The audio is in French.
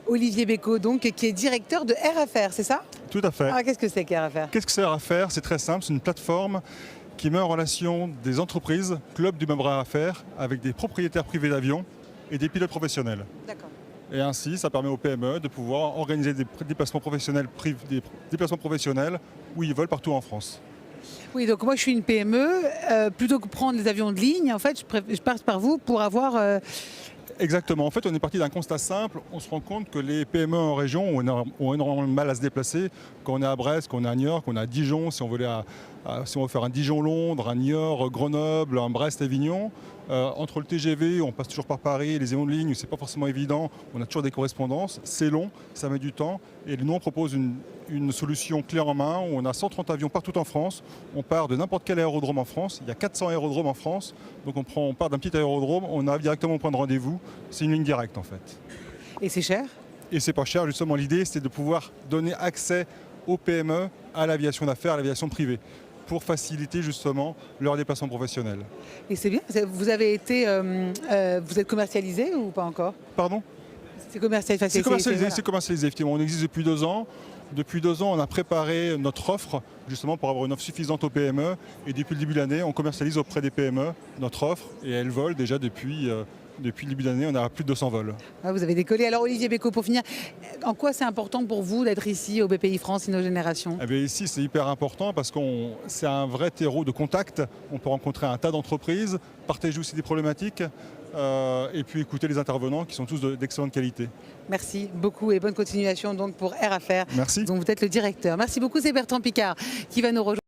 Olivier Bécaud, donc, qui est directeur de Air Affaires, c'est ça? Tout à fait. Alors, qu'est-ce que c'est qu'Air Affaires? Qu'est-ce que c'est Air Affaires? C'est très simple, c'est une plateforme qui met en relation des entreprises, clubs du même Air Affaires, avec des propriétaires privés d'avions et des pilotes professionnels. D'accord. Et ainsi, ça permet aux PME de pouvoir organiser des déplacements professionnels, des déplacements professionnels où ils veulent partout en France. Oui, donc moi je suis une PME. Plutôt que prendre les avions de ligne, en fait, je passe par vous pour avoir... Exactement. En fait, on est parti d'un constat simple. On se rend compte que les PME en région ont énormément de mal à se déplacer. Quand on est à Brest, quand on est à Niort, quand on est à Dijon, si on veut faire un Dijon-Londres, un Niort-Grenoble, un Brest-Avignon, entre le TGV, on passe toujours par Paris, les avions de ligne, c'est pas forcément évident. On a toujours des correspondances. C'est long, ça met du temps. Et nous, on propose une solution clé en main où on a 130 avions partout en France. On part de n'importe quel aérodrome en France. Il y a 400 aérodromes en France. Donc on part d'un petit aérodrome, on arrive directement au point de rendez-vous. C'est une ligne directe en fait. Et c'est cher? Et c'est pas cher, justement l'idée c'est de pouvoir donner accès aux PME à l'aviation d'affaires, à l'aviation privée, pour faciliter justement leur déplacement professionnel. Et c'est bien, vous avez été... vous êtes commercialisé ou pas encore? Pardon? C'est commercialisé, enfin, C'est commercialisé, voilà. c'est commercialisé, effectivement. On existe depuis 2 ans. Depuis 2 ans, on a préparé notre offre, justement pour avoir une offre suffisante aux PME. Et depuis le début de l'année, on commercialise auprès des PME notre offre. Et elle vole déjà depuis le début de l'année, on a plus de 200 vols. Ah, vous avez décollé. Alors Olivier Bécaud, pour finir, en quoi c'est important pour vous d'être ici au BPI France Innogénération? Eh bien, ici, c'est hyper important parce que c'est un vrai terreau de contact. On peut rencontrer un tas d'entreprises, partager aussi des problématiques et puis écouter les intervenants qui sont tous d'excellente qualité. Merci beaucoup et bonne continuation donc pour Air Affaires. Merci. Donc vous êtes le directeur. Merci beaucoup, c'est Bertrand Piccard qui va nous rejoindre.